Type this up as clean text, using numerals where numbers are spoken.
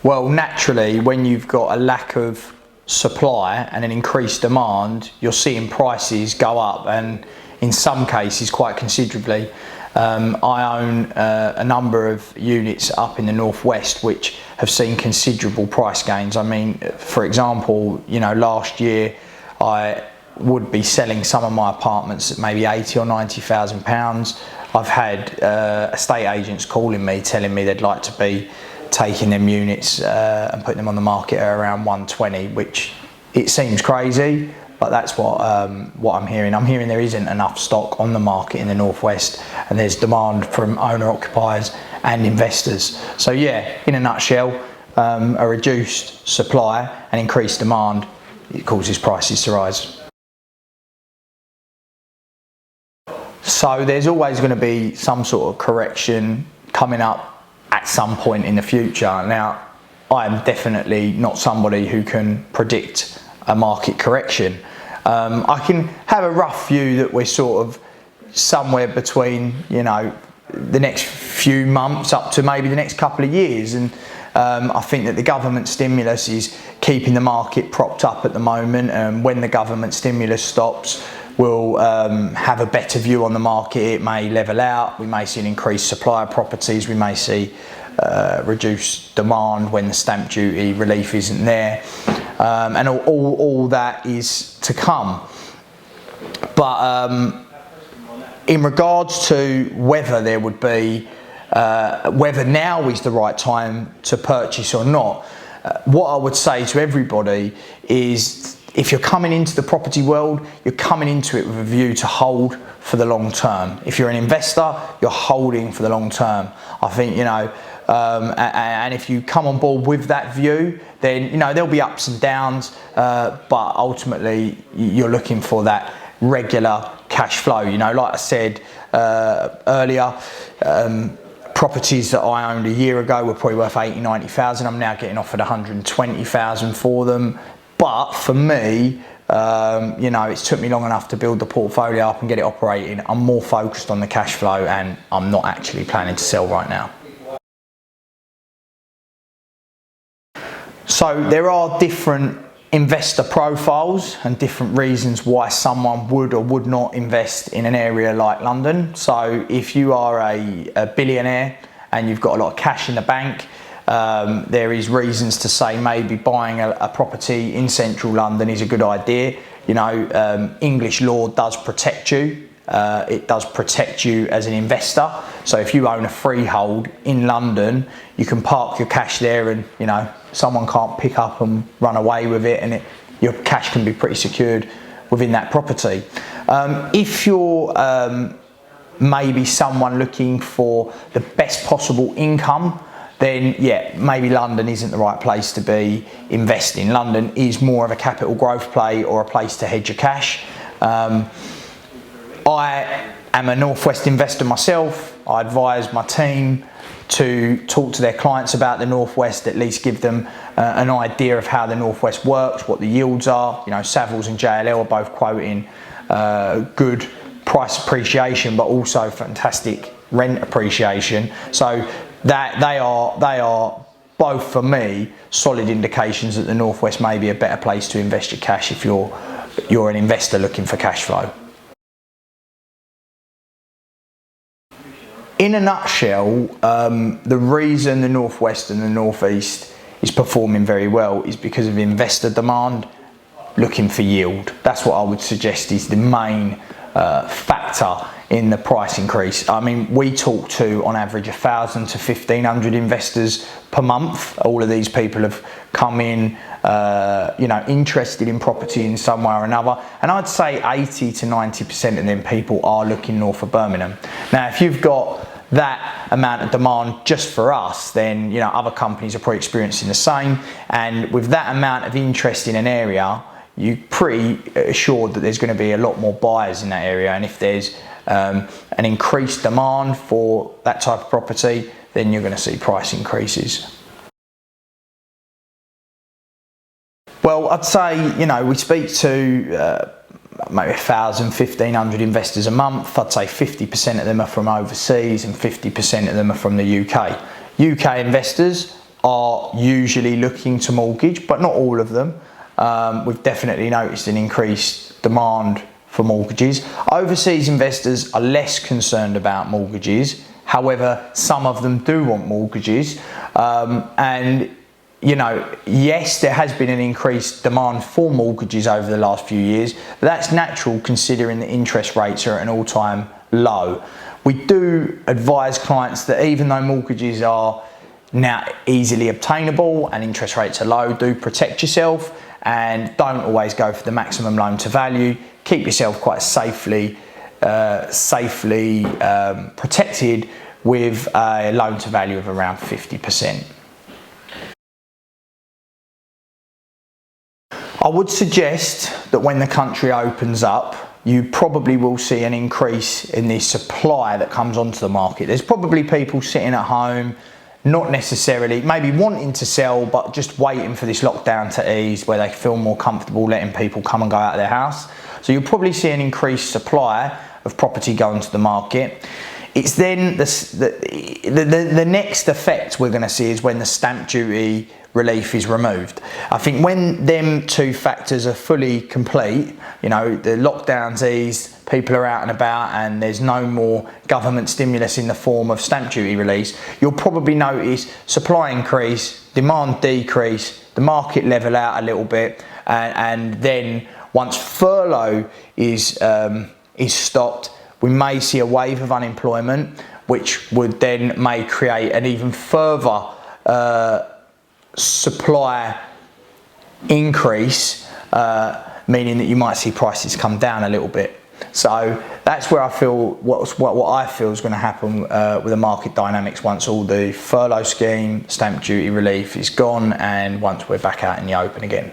Well, naturally, when you've got a lack of supply and an increased demand, you're seeing prices go up, and in some cases quite considerably. I own a number of units up in the northwest which have seen considerable price gains. I mean, for example, you know, last year I would be selling some of my apartments at maybe 80 or 90,000 pounds. I've had estate agents calling me telling me they'd like to be taking them units and putting them on the market at around 120, which it seems crazy, but that's what I'm hearing. I'm hearing there isn't enough stock on the market in the northwest, and there's demand from owner occupiers and investors. So yeah, in a nutshell, a reduced supply and increased demand, it causes prices to rise. So there's always going to be some sort of correction coming up at some point in the future. Now, I am definitely not somebody who can predict a market correction. I can have a rough view that we're sort of somewhere between, you know, the next few months up to maybe the next couple of years, and I think that the government stimulus is keeping the market propped up at the moment, and when the government stimulus stops, we'll have a better view on the market. It may level out, we may see an increased supply of properties, we may see reduced demand when the stamp duty relief isn't there, and all that is to come. But in regards to whether there would be, whether now is the right time to purchase or not, what I would say to everybody is, if you're coming into the property world, you're coming into it with a view to hold for the long term. If you're an investor, you're holding for the long term. I think, you know, and if you come on board with that view, then, you know, there'll be ups and downs, but ultimately you're looking for that regular cash flow. You know, like I said earlier, properties that I owned a year ago were probably worth 80, 90,000. I'm now getting offered 120,000 for them. But for me, you know, it's took me long enough to build the portfolio up and get it operating. I'm more focused on the cash flow, and I'm not actually planning to sell right now. So there are different investor profiles and different reasons why someone would or would not invest in an area like London. So if you are a billionaire and you've got a lot of cash in the bank, there is reasons to say maybe buying a property in central London is a good idea. You know, English law does protect you. It does protect you as an investor. So if you own a freehold in London, you can park your cash there, and, you know, someone can't pick up and run away with it, and your cash can be pretty secured within that property. If you're maybe someone looking for the best possible income, then yeah, maybe London isn't the right place to be investing. London is more of a capital growth play or a place to hedge your cash. I am a Northwest investor myself. I advise my team to talk to their clients about the Northwest, at least give them an idea of how the Northwest works, what the yields are. You know, Savills and JLL are both quoting good price appreciation, but also fantastic rent appreciation. So that they are both, for me, solid indications that the Northwest may be a better place to invest your cash if you're an investor looking for cash flow. In a nutshell, the reason the Northwest and the Northeast is performing very well is because of investor demand looking for yield. That's what I would suggest is the main factor in the price increase. I mean, we talk to on average 1,000 to 1,500 investors per month. All of these people have come in, you know, interested in property in some way or another, and I'd say 80 to 90% of them people are looking north of Birmingham. Now, if you've got that amount of demand just for us, then, you know, other companies are probably experiencing the same, and with that amount of interest in an area, you're pretty assured that there's going to be a lot more buyers in that area, and if there's an increased demand for that type of property, then you're going to see price increases. Well, I'd say, you know, we speak to maybe 1,000, 1,500 investors a month. I'd say 50% of them are from overseas and 50% of them are from the UK. UK investors are usually looking to mortgage, but not all of them. We've definitely noticed an increased demand for mortgages. Overseas investors are less concerned about mortgages. However, some of them do want mortgages. And you know, yes, there has been an increased demand for mortgages over the last few years, but that's natural considering the interest rates are at an all-time low. We do advise clients that even though mortgages are now easily obtainable and interest rates are low, do protect yourself and don't always go for the maximum loan to value. Keep yourself quite safely protected with a loan to value of around 50%. I would suggest that when the country opens up, you probably will see an increase in the supply that comes onto the market. There's probably people sitting at home, not necessarily, maybe wanting to sell, but just waiting for this lockdown to ease where they feel more comfortable letting people come and go out of their house. So you'll probably see an increased supply of property going to the market. It's then the next effect we're going to see is when the stamp duty relief is removed. I think when them two factors are fully complete, you know, the lockdowns ease, people are out and about and there's no more government stimulus in the form of stamp duty release, you'll probably notice supply increase, demand decrease, the market level out a little bit, and then once furlough is stopped, we may see a wave of unemployment, which would then may create an even further supply increase, meaning that you might see prices come down a little bit. So that's where I feel what I feel is going to happen with the market dynamics once all the furlough scheme, stamp duty relief is gone, and once we're back out in the open again.